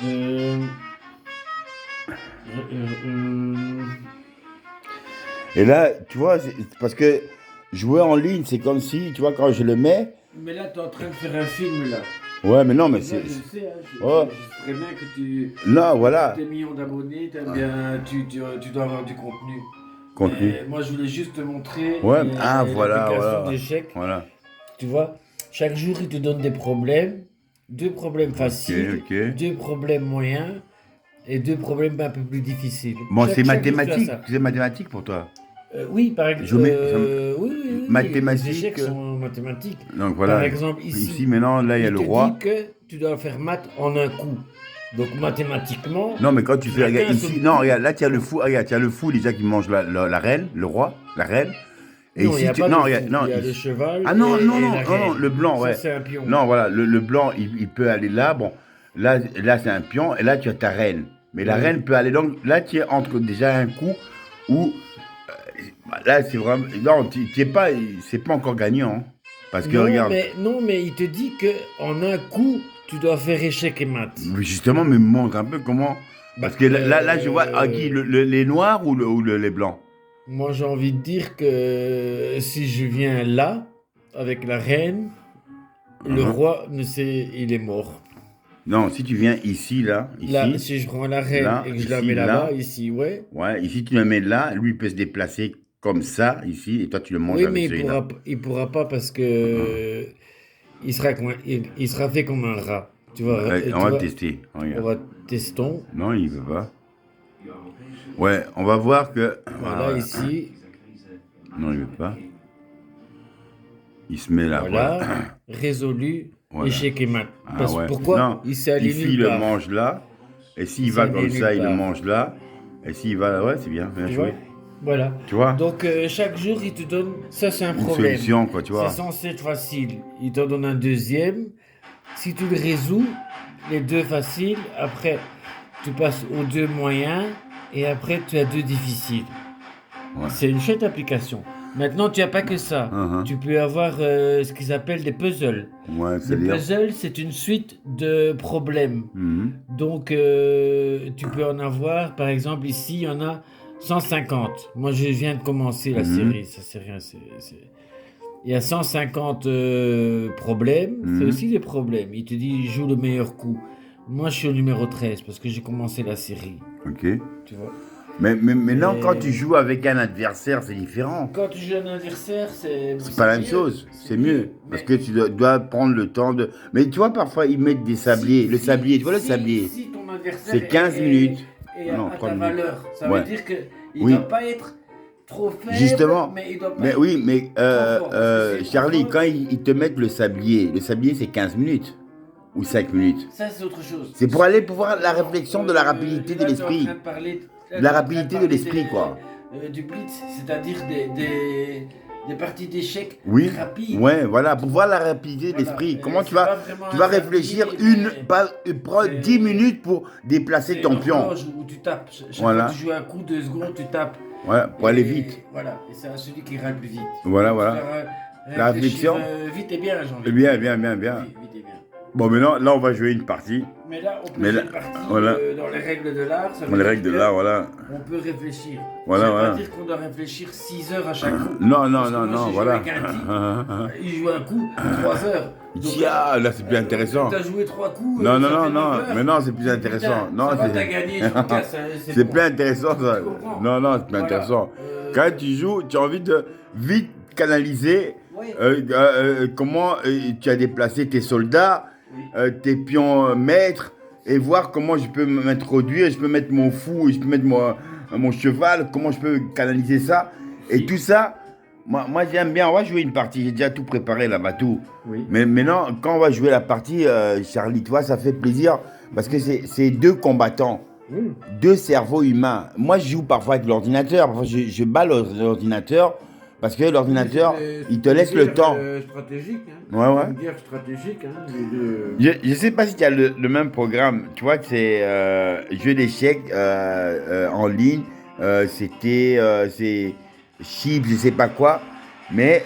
Euh, euh, euh, Et là, tu vois, parce que jouer en ligne, c'est comme si, tu vois, quand je le mets, Mais là, tu es en train de faire un film, là. ouais, mais non, mais Moi, je le sais, hein, oh, je sais très bien que tu, là, pour tous voilà, tes millions d'abonnés, bien, tu dois avoir du contenu. contenu. Mais moi, je voulais juste te montrer Ouais, ah, voilà, l'application voilà, d'échecs. voilà. Tu vois, chaque jour, il te donne des problèmes. Deux problèmes Ok, faciles, ok. deux problèmes moyens et deux problèmes un peu plus difficiles. Bon, c'est Chaque jour, tu as ça. mathématique pour toi. Oui, par exemple, oui, oui, oui, oui, les Mathématiques. échecs sont mathématiques. Donc Par voilà. exemple, Ici, ici, maintenant, là, il y a il le te dit roi. que tu dois faire maths en un coup. Donc mathématiquement, Non, mais quand tu tu fais, n'as regarde, qu'un seul ici, non, coup. regarde, là, tu as le pour- fou, regarde, tu as le fou déjà qui mange la reine, le roi, la reine. Et Non, il n'y ici, a pas non, le regarde, fou. Il non, y a le ici. cheval Ah non, non, et non, la non, non, reine. le blanc, Ça, ouais. c'est un pion. Non, voilà, le blanc, il peut aller là, bon, là c'est un pion, et là, tu as ta reine. Mais la Oui. reine peut aller, donc, là, tu es entre déjà un coup où, là, c'est vraiment, non, tu es pas, c'est pas encore gagnant, hein. Parce que, regarde, Non, mais il te dit que en un coup, tu dois faire échec et maths. justement, me montre un peu comment, Bah, parce que là, je vois, ah, Guy, les noirs ou les blancs? moi, j'ai envie de dire que si je viens là, avec la reine, le Hein. roi, ne sait, il est mort. Non, si tu viens ici, là, Là, ici, si je prends la reine là, et que je la ici, mets là-bas, là, ici, ouais. ouais, ici tu le mets là, lui il peut se déplacer comme ça, ici, et toi tu le manges Oui, avec mais celui-là. il pourra pas parce Hein. que il sera fait comme un rat. Ouais, on Tu va vois, tester, on regarde. va testons. Non, il veut pas. Ouais, on va voir que. Voilà, Voilà. ici, Non, il veut pas. Il se met là, voilà. voilà, résolu, Voilà. échec et mat. Ah ouais. Pourquoi? Non, Il s'est allé ici nulle il le part. mange là, et Il s'il s'est va comme allé nulle ça, il le part. mange là, et s'il va. Ouais, c'est bien, bien Tu joué. vois? Voilà. Tu vois? Donc, chaque jour, il te donne. Ça, c'est un Une problème. solution, quoi, tu C'est vois. censé être facile. Il t'en donne un deuxième. Si tu le résous, les deux faciles, après, tu passes aux deux moyens. Et après, tu as deux difficiles. Ouais. C'est une chouette application. Maintenant, tu n'as pas que ça. Uh-huh. Tu peux avoir ce qu'ils appellent des puzzles. Ouais, Des c'est-à-dire. puzzles, c'est une suite de problèmes. Mhm. Donc, tu peux en avoir, par exemple, ici, il y en a 150. Moi, je viens de commencer la Mhm. série, ça c'est rien. Il y a 150 problèmes, c'est Mhm. aussi des problèmes. Il te dit, joue le meilleur coup. Moi, je suis au numéro 13 parce que j'ai commencé la série, Ok. tu vois. Mais maintenant, quand tu Et joues avec un adversaire, c'est différent. quand tu joues un adversaire, C'est pas la même mieux. chose. C'est C'est mieux. mieux. Parce Mais que tu dois prendre le temps de. Mais tu vois, parfois, ils mettent des sabliers. Le sablier, tu vois le sablier? si ton adversaire C'est 15 minutes. est Non, à 3 ta minutes. valeur, ça veut Ouais. dire que il Oui. doit pas être trop faible, Justement. mais il doit pas Mais être oui, mais trop fort. Parce que s'il est trop Charlie, fort, quand ils te mettent le sablier, c'est 15 minutes. Ou 5 minutes. ça c'est autre chose. C'est pour aller pour voir la Non, réflexion de la rapidité de là, tu es en train l'esprit. de parler, là, De la tu es en train de rapidité de parler l'esprit, quoi. du blitz, c'est-à-dire des parties d'échecs Oui, rapides. ouais, voilà, pour voir la rapidité de Voilà. l'esprit. Comment C'est pas vraiment tu un vas réfléchir sablier, mais prends 10 c'est minutes pour déplacer c'est une ton pion. horloge où tu tapes. Chaque fois Voilà, que tu joues un coup, 2 secondes, tu tapes. ouais, pour aller vite. Voilà, et c'est à celui qui ira le plus vite. Voilà, Donc, tu voilà. dois La réfléchir réflexion, vite et bien, j'ai envie de bien, dire. bien, bien, bien. Vite et bien. Bon, maintenant, là, on va jouer une partie. Mais là, on peut Mais jouer là, une partie voilà, dans les règles de l'art. Ça dans veut les dire règles de que là, voilà. on peut réfléchir. Voilà, Ça veut voilà. pas dire qu'on doit réfléchir 6 heures à chaque coup. Non, non, Parce que non, moi, non, j'ai joué voilà. avec un type, il joue un coup, 3 heures. Donc, Tiens, là, c'est plus intéressant. tu as joué 3 coups, Non, non, ça non, fait 9 non, heures. mais non, c'est plus Putain, intéressant. Non, ça va, c'est t'as gagné, je me casse. c'est Bon. plus intéressant, ça. Tu comprends? Non, non, c'est plus Voilà. intéressant. Quand tu joues, tu as envie de vite canaliser Oui. comment tu as déplacé tes soldats, Oui. tes pions maîtres, et voir comment je peux m'introduire, je peux mettre mon fou, je peux mettre mon cheval, comment je peux canaliser ça. Et tout ça, moi j'aime bien, on va jouer une partie, j'ai déjà tout préparé là-bas, tout. Oui. Mais maintenant, quand on va jouer la partie, Charlie, tu vois, ça fait plaisir, parce que c'est deux combattants. Mm. Deux cerveaux humains. Moi, je joue parfois avec l'ordinateur. Parfois, je bats l'ordinateur parce que l'ordinateur, il te laisse le temps. Stratégique. Hein. Ouais, ouais. Une guerre stratégique. Hein, les deux. Je ne sais pas si tu as le même programme. Tu vois que c'est jeu d'échecs en ligne. C'est Chip, je sais pas quoi. Mais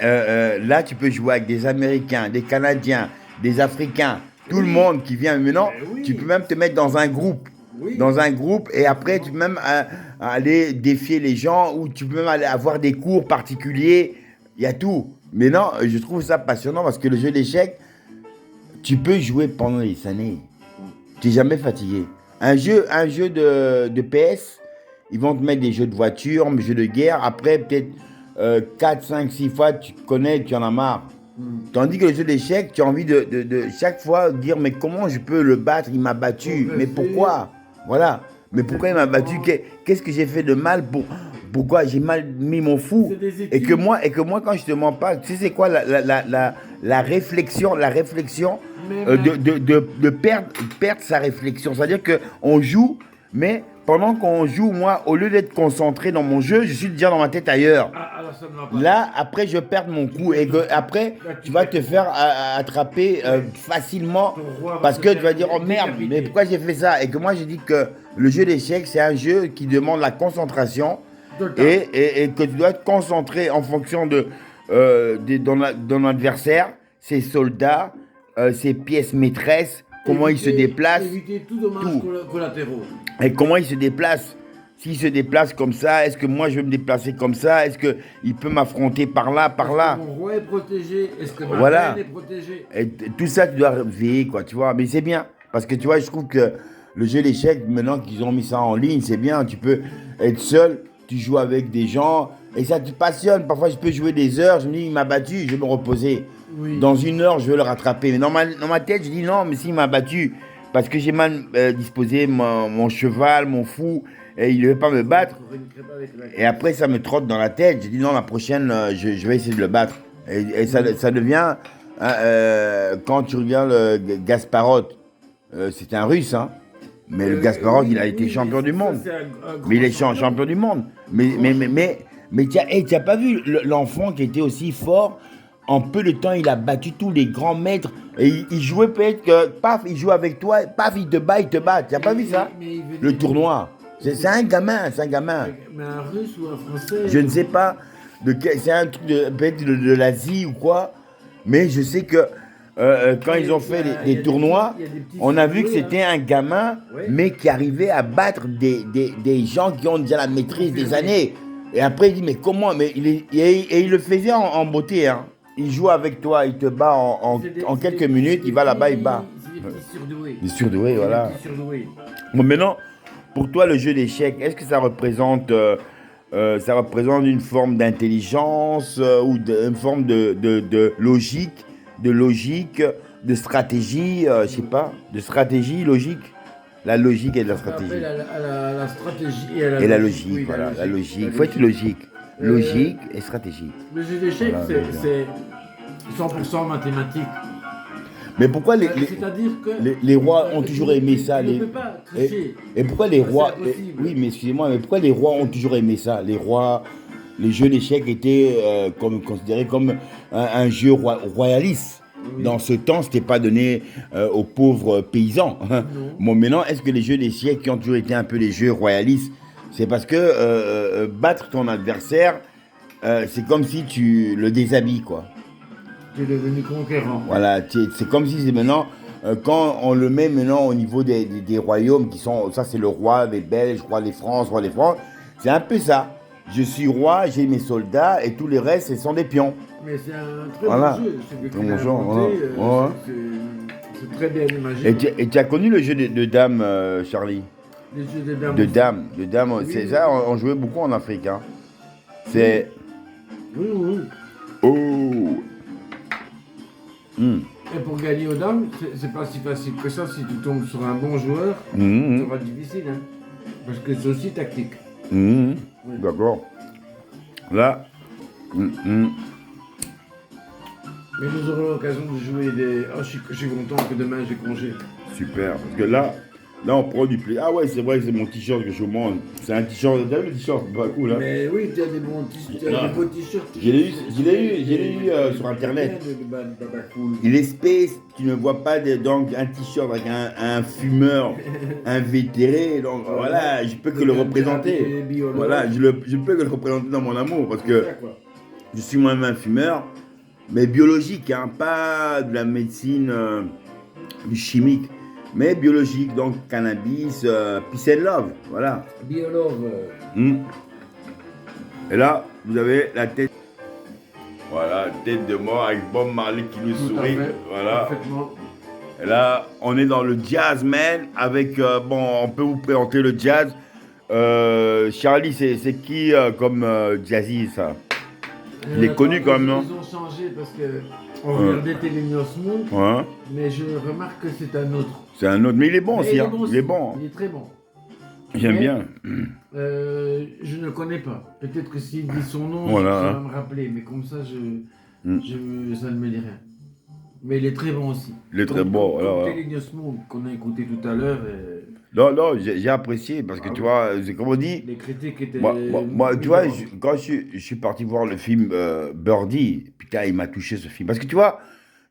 là, tu peux jouer avec des Américains, des Canadiens, des Africains. Tout le monde qui vient maintenant, Ben oui. tu peux même te mettre dans un groupe. Oui. Dans un groupe, et après, tu peux même aller défier les gens, ou tu peux même aller avoir des cours particuliers. Il y a tout. Mais non, je trouve ça passionnant parce que le jeu d'échecs, tu peux jouer pendant des années. Tu n'es jamais fatigué. Un jeu de PS, ils vont te mettre des jeux de voiture, des jeux de guerre. Après, peut-être 4, 5, 6 fois, tu te connais, tu en as marre. Tandis que le jeu d'échecs, tu as envie de chaque fois dire, mais comment je peux le battre? Il m'a battu. Mais pourquoi? Voilà. Mais pourquoi il m'a battu? Qu'est-ce que j'ai fait de mal pourquoi j'ai mal mis mon fou? Et que moi, quand je te mens pas, tu sais c'est quoi la réflexion de perdre sa réflexion. C'est-à-dire qu'on joue, mais pendant qu'on joue, moi, au lieu d'être concentré dans mon jeu, je suis déjà dans ma tête ailleurs. Alors ça ne va pas. Là, après, je perds mon coup. Et après, tu vas te faire attraper facilement. Parce que tu vas dire, oh merde, mais pourquoi j'ai fait ça? Et que moi, j'ai dit que le jeu d'échecs, c'est un jeu qui demande la concentration. Et que tu dois être concentré en fonction de ton adversaire, ses soldats, ses pièces maîtresses, comment il se déplace. Éviter tout dommage collatéraux. Et comment il se déplace. S'il se déplace comme ça, est-ce que moi je vais me déplacer comme ça? Est-ce qu'il peut m'affronter par là, par là? Est-ce que mon roi est protégé? Est-ce que ma Voilà. reine est protégée? Et tout ça, tu dois veiller, quoi, tu vois. Mais c'est bien. Parce que tu vois, je trouve que le jeu d'échecs, maintenant qu'ils ont mis ça en ligne, c'est bien. Tu peux être seul, tu joues avec des gens, et ça te passionne. Parfois, je peux jouer des heures, je me dis, il m'a battu, je vais me reposer. Oui. Dans 1 heure, je vais le rattraper. Mais dans ma tête, je dis, non, mais s'il m'a battu, parce que j'ai mal disposé mon cheval, mon fou, et il ne veut pas me battre. Et après, ça me trotte dans la tête. J'ai dit, non, la prochaine, je vais essayer de le battre. Et ça devient, quand tu regardes Gasparov, c'était un Russe, hein. Mais le Gasparov, il a été champion du monde. Mais il est champion du monde. Mais tu n'as pas vu l'enfant qui était aussi fort. En peu de temps, il a battu tous les grands maîtres. Et il jouait peut-être que, paf, il joue avec toi, paf, il te bat. Tu n'as pas vu ça? Le tournoi. C'est un gamin, Mais un Russe ou un Français? Je ne sais pas. C'est un truc peut-être de l'Asie ou quoi. Mais je sais que quand ils ont fait des tournois, on a vu que c'était un gamin, mais qui arrivait à battre des gens qui ont déjà la maîtrise des années. Et après, il dit, mais comment? Mais il le faisait en beauté, hein. Il joue avec toi, il te bat en quelques minutes, il va là-bas, il bat. C'est des petits surdoués. Des surdoués, voilà. Des petits surdoués. Bon, maintenant, pour toi, le jeu d'échecs, est-ce que ça représente une forme d'intelligence ou une forme de logique, de stratégie, je sais pas, de stratégie, logique? La logique et la stratégie. La stratégie Et la logique, oui, voilà, la logique. Il faut être logique. Logique et stratégique. Le jeu d'échecs, Voilà, c'est 100% mathématique. Mais pourquoi C'est-à-dire que les rois ont toujours aimé ça? Tu ne peux pas tricher. Et pourquoi les rois... C'est impossible. Oui, mais excusez-moi, mais pourquoi les rois ont toujours aimé ça? Les rois, les jeux d'échecs étaient considérés comme un jeu royaliste. Oui. Dans ce temps, ce n'était pas donné aux pauvres paysans. Bon, maintenant, est-ce que les jeux d'échecs qui ont toujours été un peu des jeux royalistes, c'est parce que battre ton adversaire, c'est comme si tu le déshabilles, quoi. Tu es devenu conquérant. Voilà, c'est comme si c'est maintenant, quand on le met maintenant au niveau des royaumes qui sont, ça c'est le roi des Belges, roi des France, c'est un peu ça. Je suis roi, j'ai mes soldats et tous les restes, ce sont des pions. Mais c'est un très bon jeu. C'est très bon jeu. C'est très bien imaginé. Et tu as connu le jeu de dames, Charlie? Les jeux de dames. De dames, oui, c'est ça, on jouait beaucoup en Afrique. Hein. C'est... Oui. Oh. Et pour gagner aux dames, c'est pas si facile que ça. Si tu tombes sur un bon joueur, ça va être difficile. Hein, parce que c'est aussi tactique. Oui. D'accord. Là. Mais nous aurons l'occasion de jouer des... Oh, je suis content que demain j'ai congé. Super. Parce que là on prend du plaisir. Ah ouais, c'est vrai, c'est mon t-shirt que je monte. C'est un t-shirt. T'as vu le t-shirt? C'est pas cool, hein? Mais oui, tu as des bons t-shirts. Tu as des beaux t-shirts. Je l'ai eu sur internet. Il est space, tu ne vois pas donc un t-shirt avec un fumeur invétéré. Donc voilà, je peux que le représenter. Voilà, je peux que le représenter dans mon amour parce que je suis moi-même un fumeur, mais biologique, hein, pas de la médecine chimique, mais biologique, donc cannabis, peace and love, voilà. Biolove. Et là, vous avez la tête. Voilà, tête de mort avec Bob Marley qui nous sourit. Voilà. Parfaitement. Et là, on est dans le jazz, man, avec, bon, on peut vous présenter le jazz. Charlie, c'est qui comme jazzy, ça? Il est connu quand même, non? Ils ont changé parce que on regardait Thelonious Monk, Ouais. mais je remarque que c'est un autre. C'est un autre, mais il est bon Mais aussi, il est hein. bon Il est aussi. bon. Il est très bon. J'aime Mais, bien. Je ne le connais pas. Peut-être que s'il dit son nom, Voilà. ça va me rappeler, mais comme ça, ça ne me dit rien. Mais il est très bon aussi. Il est très bon, Comme voilà. Thelonious Monk qu'on a écouté tout à l'heure. Non, j'ai apprécié parce que tu vois, c'est comme on dit. Les critiques étaient. Moi, tu vois, quand je suis parti voir le film Birdie, putain, il m'a touché ce film. Parce que tu vois,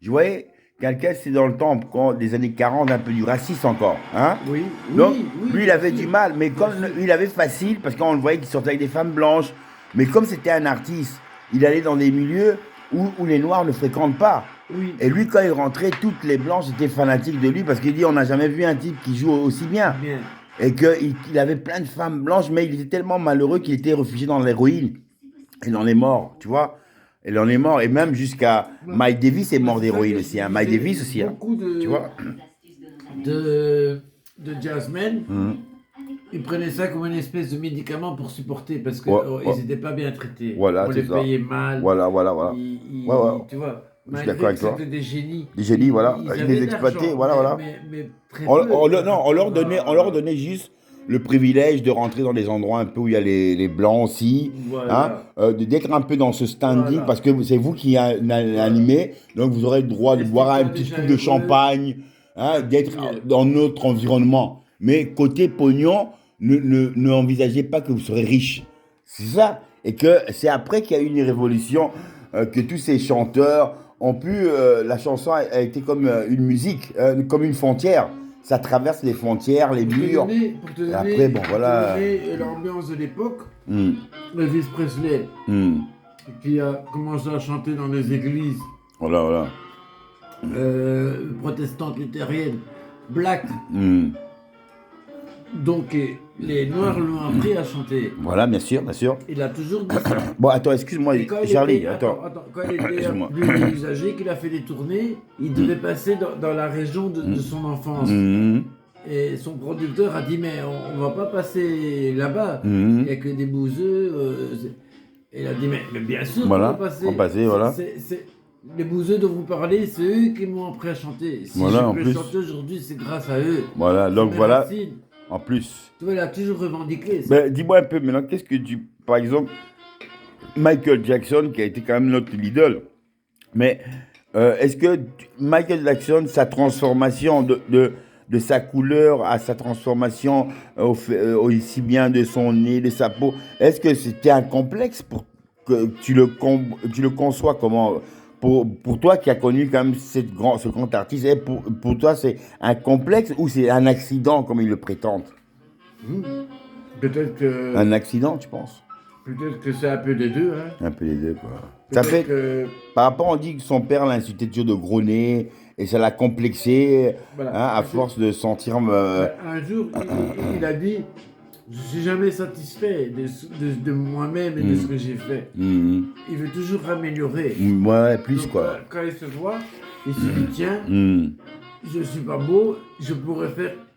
je voyais quelqu'un, c'est dans le temps, quand, des années 40, un peu du racisme encore. Hein? Oui, Donc, oui, lui, il avait du mal, mais comme il avait facile, parce qu'on le voyait qu'il sortait avec des femmes blanches. Mais comme c'était un artiste, il allait dans des milieux où les Noirs ne fréquentent pas. Oui. Et lui, quand il rentrait, toutes les blanches étaient fanatiques de lui parce qu'il dit on n'a jamais vu un type qui joue aussi bien. Bien. Et qu'il avait plein de femmes blanches, mais il était tellement malheureux qu'il était réfugié dans l'héroïne. Il en est mort, tu vois. Il en est mort. Et même jusqu'à Mike Davis est mort d'héroïne aussi. Hein. Mike Davis aussi. Hein. Beaucoup de, tu vois. de jazzmen, ils prenaient ça comme une espèce de médicament pour supporter parce qu'ils n'étaient pas bien traités. Voilà, on c'est les ça. payait mal. Voilà. Tu vois. Je suis d'accord avec toi. C'était des génies. Des génies, voilà. Ils avaient les de exploitaient, l'argent, voilà. Mais très On peu. leur donnait juste le privilège de rentrer dans des endroits un peu où il y a les blancs aussi, Voilà. d'être un peu dans ce standing, Voilà. parce que c'est vous qui animez, donc vous aurez le droit de boire un petit coup de champagne, hein, d'être dans notre environnement. Mais côté pognon, ne envisagez pas que vous serez riche. C'est ça. Et que c'est après qu'il y a eu une révolution, que tous ces chanteurs ont pu... la chanson a été comme une musique, comme une frontière. Ça traverse les frontières, les murs. Pour te donner, après, bon, voilà. pour te donner l'ambiance de l'époque, Elvis Presley, qui a commencé à chanter dans les églises Voilà. protestantes luthériennes, black. Donc les Noirs l'ont appris à chanter. Voilà, bien sûr. Il a toujours dit ça. Bon, attends, excuse-moi, Charlie, attends. Quand il était plus âgé, qu'il a fait des tournées, il devait passer dans la région de son enfance. Et son producteur a dit, mais on va pas passer là-bas. Il n'y a que des bouseux. Et il a dit, mais bien sûr, voilà, on va passer. Voilà. Les bouseux dont vous parlez, c'est eux qui m'ont appris à chanter. Si voilà, je peux chanter aujourd'hui, c'est grâce à eux. Voilà, donc voilà. Racines. En plus. Tu vois, il a toujours revendiqué ça. Ben, dis-moi un peu maintenant, qu'est-ce que tu... Par exemple, Michael Jackson, qui a été quand même notre idole, mais est-ce que Michael Jackson, sa transformation de sa couleur à sa transformation aussi bien de son nez, de sa peau, est-ce que c'était un complexe pour que tu le conçois comment pour toi qui as connu quand même ce grand artiste, et pour toi c'est un complexe ou c'est un accident comme ils le prétendent? Peut-être que... Un accident, tu penses? Peut-être que c'est un peu des deux. Hein. Un peu des deux, quoi. Ça fait que... Par rapport, on dit que son père l'a insulté toujours de gros nez et ça l'a complexé, voilà, à force de sentir... Un jour, il a dit... Je suis jamais satisfait de moi-même et de ce que j'ai fait. Il veut toujours améliorer. Ouais, plus. Donc, quoi. Quand il se voit, il se dit tiens, je suis pas beau, je pourrais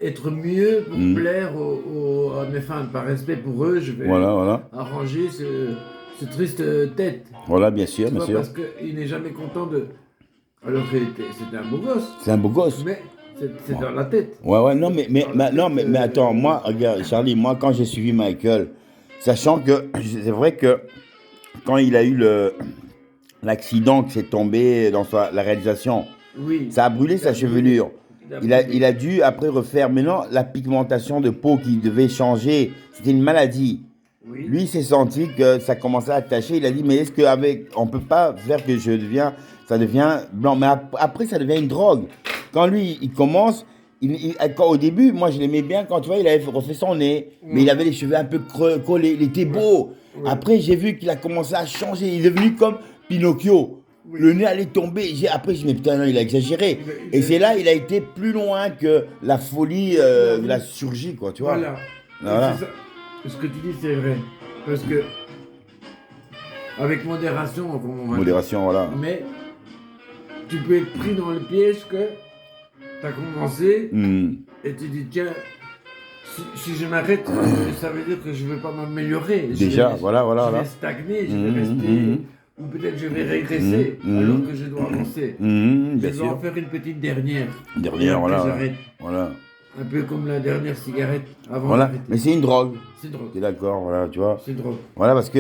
être mieux pour plaire à mes fans. Par respect pour eux, je vais arranger ce triste tête. Voilà, bien sûr, bien sûr. Parce qu'il n'est jamais content de... Alors que c'était un beau gosse. C'est un beau gosse. Mais c'est dans la tête. Ouais, non, mais attends, moi, regarde, Charlie, moi, quand j'ai suivi Michael, sachant que c'est vrai que quand il a eu l'accident qui s'est tombé dans la réalisation, ça a brûlé sa chevelure. Il a dû après refaire, maintenant, la pigmentation de peau qui devait changer, c'était une maladie. Lui, il s'est senti que ça commençait à tacher. Il a dit, mais est-ce qu'on ne peut pas faire que ça devient blanc? Mais après, ça devient une drogue. Quand lui, il commence, au début, moi, je l'aimais bien quand, tu vois, il avait refait son nez, mais il avait les cheveux un peu collés, il était beau. Après, j'ai vu qu'il a commencé à changer, il est devenu comme Pinocchio. Oui. Le nez allait tomber. Après, je me dis, putain, non, il a exagéré. Et c'est là, il a été plus loin que la folie de la chirurgie, quoi, tu vois. Voilà. Voilà. C'est ça. Ce que tu dis, c'est vrai. Parce que, avec modération, comme on va dire. Modération, voilà. Mais, tu peux être pris dans le piège que tu as commencé et tu dis, tiens, si je m'arrête, ça veut dire que je ne vais pas m'améliorer. Déjà, voilà. Je vais stagner, je vais rester, ou peut-être je vais régresser, alors que je dois avancer. Bien Je dois en sûr. faire une petite dernière. Dernière, Et après, voilà. j'arrête. Voilà. Un peu comme la dernière cigarette avant Voilà. d'arrêter. Mais c'est une drogue. C'est drôle. T'es d'accord, voilà, tu vois. C'est drôle. Voilà, parce que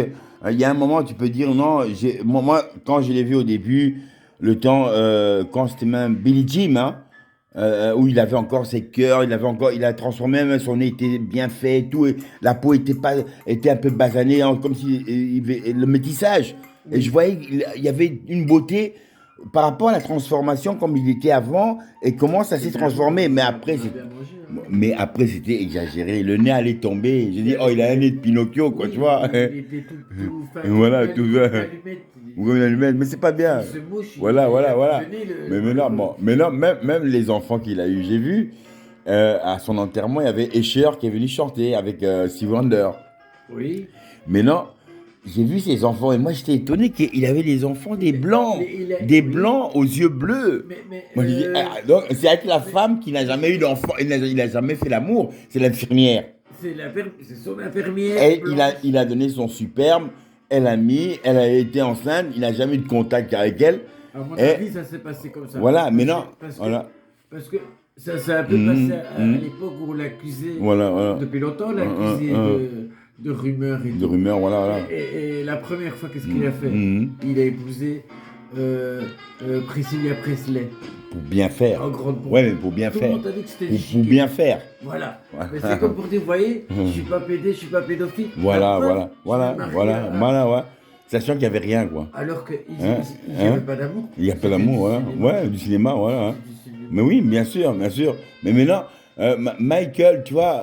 il y a un moment, tu peux dire, non, moi, quand je l'ai vu au début, le temps, quand c'était même Billy Jim, hein, où il avait encore ses cœurs, il a transformé, même son nez était bien fait, et tout, et la peau était un peu basanée, hein, comme si le métissage. Et je voyais qu'il y avait une beauté par rapport à la transformation comme il était avant et comment ça s'est transformé. Mais après, c'était exagéré. Le nez allait tomber. J'ai dit, oh, il a un nez de Pinocchio, quoi, Oui, tu vois. il était tout fin. Voilà, tout ça. Mais c'est pas bien. Il se mouche, Voilà. il Mais maintenant, même les enfants qu'il a eu, j'ai vu, à son enterrement, il y avait Escher qui est venu chanter avec Stevie Wonder. Oui. Mais non, j'ai vu ses enfants et moi j'étais étonné qu'il avait des enfants des blancs, des blancs aux yeux bleus. Moi, je dis, donc, c'est avec la femme qui n'a jamais eu d'enfant, il n'a jamais fait l'amour, c'est l'infirmière. C'est son infirmière. Et il a donné son superbe, elle a été enceinte, il n'a jamais eu de contact avec elle. À mon avis, ça s'est passé comme ça. Voilà, mais non, parce que ça s'est un peu passé à l'époque où on l'accusait, depuis longtemps, on l'accusait de rumeurs et de rumeurs, voilà. Et la première fois, qu'est-ce qu'il a fait? Il a épousé Priscilla Presley. Pour bien faire. En grande pompe. Ouais, mais pour bien Tout faire. le monde a dit que c'était Pour bien faire. Voilà. Mais c'est comme pour dire, vous voyez, je suis pas pédé, je suis pas pédophile. Voilà. Ouais. Sachant qu'il n'y avait rien, quoi. Alors qu'il n'y avait pas d'amour. Il n'y a pas d'amour, voilà. Ouais, du cinéma, voilà. Mais oui, bien sûr. Mais maintenant, Michael, tu vois.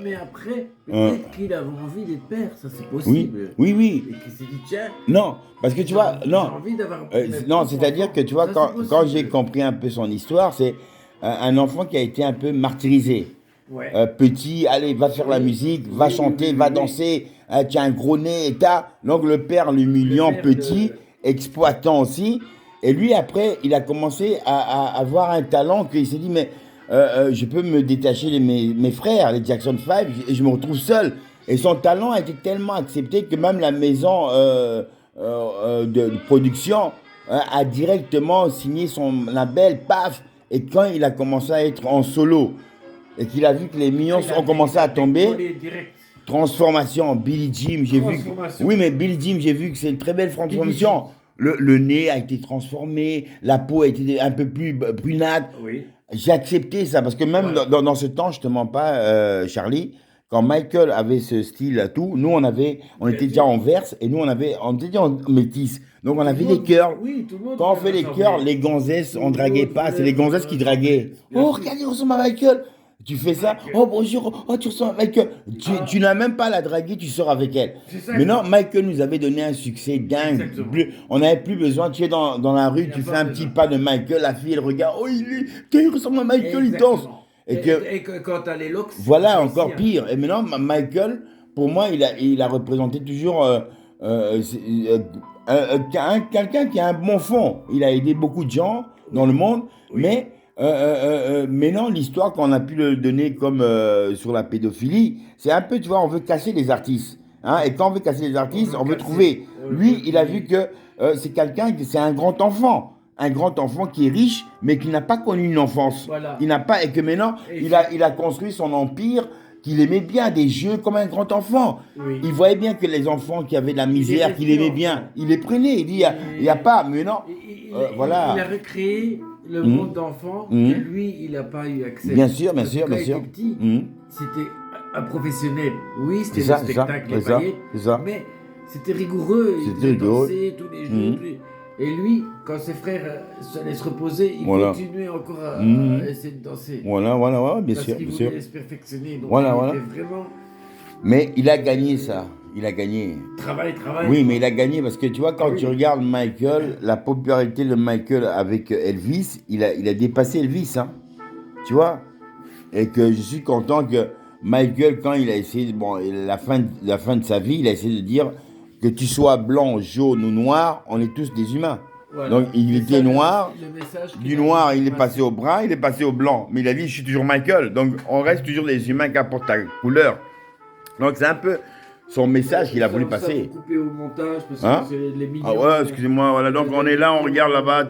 Mais après, peut-être qu'il avait envie d'être père, ça c'est possible. Oui. Et qu'il s'est dit, tiens. Non, parce que tu vois, non. J'ai envie d'avoir. Non, c'est-à-dire que tu vois, quand j'ai compris un peu son histoire, c'est un enfant qui a été un peu martyrisé. Ouais. Petit, allez, va faire la musique, va chanter, va danser, tu as un gros nez, et donc le père l'humiliant, petit, exploitant aussi. Et lui, après, il a commencé à avoir un talent qu'il s'est dit, mais je peux me détacher de mes frères, les Jackson 5, et je me retrouve seul. Et son talent a été tellement accepté que même la maison de production a directement signé son label, paf. Et quand il a commencé à être en solo, et qu'il a vu que les millions ont commencé à tomber, transformation, Billy Jim, j'ai vu. Oui, mais Billy Jim, j'ai vu que c'est une très belle transformation. Le nez a été transformé, la peau a été un peu plus brunâtre. Oui. J'ai accepté ça, parce que même dans ce temps, je te mens pas, Charlie, quand Michael avait ce style à tout, nous on était déjà en verse, et nous on était déjà en métis. Donc on avait des cœurs. Oui, tout le monde. Quand on fait les cœurs, les gonzesses, on draguait pas, c'est les gonzesses qui draguaient. Oh, regardez, on ressemble à Michael. Tu fais ça, oh bonjour, oh tu ressembles à Michael. Tu n'as même pas à la draguer, tu sors avec elle. Mais non, Michael nous avait donné un succès dingue. On n'avait plus besoin, tu es dans la rue, tu fais un petit pas de Michael, la fille elle regarde, oh il ressemble à Michael, il danse. Et quand t'as les locks. Voilà, encore pire. Et maintenant, Michael, pour moi, il a représenté toujours quelqu'un qui a un bon fond. Il a aidé beaucoup de gens dans le monde, mais maintenant, l'histoire qu'on a pu le donner comme sur la pédophilie, c'est un peu, tu vois, on veut casser les artistes. Hein, et quand on veut casser les artistes, on veut trouver. Lui, il a vu que c'est c'est un grand enfant. Un grand enfant qui est riche, mais qui n'a pas connu une enfance. Voilà. Il n'a pas, et que maintenant, il a construit son empire, qu'il aimait bien, des jeux comme un grand enfant. Oui. Il voyait bien que les enfants qui avaient de la misère, qu'il aimait bien, il les prenait. Il dit, il n'y a pas, mais non. Voilà. Il a recréé le monde d'enfants, et lui, il n'a pas eu accès. Bien sûr. Quand il était petit, c'était un professionnel. Oui, c'était le spectacle, les paillettes, mais c'était rigoureux. Il dansait tous les jours. Et lui, quand ses frères se laissent reposer, il continuait encore à essayer de danser. Voilà, bien sûr. Parce qu'il voulait se perfectionner. Donc voilà. il était vraiment... Mais il a gagné ça. il a gagné. Travail. Oui, mais il a gagné parce que tu vois, quand tu regardes Michael, la popularité de Michael avec Elvis, il a dépassé Elvis, hein. Tu vois? Et que je suis content que Michael, quand il a essayé, bon, la fin de sa vie, il a essayé de dire que tu sois blanc, jaune ou noir, on est tous des humains. Voilà. Donc il était noir, du noir il est passé au brun, il est passé au blanc. Mais il a dit je suis toujours Michael, donc on reste toujours des humains qu'importe ta couleur. Donc c'est un peu son message qu'il a voulu passer. Ça couper au montage parce que c'est les millions. Ah ouais, excusez-moi, voilà, donc on est là, on regarde là-bas.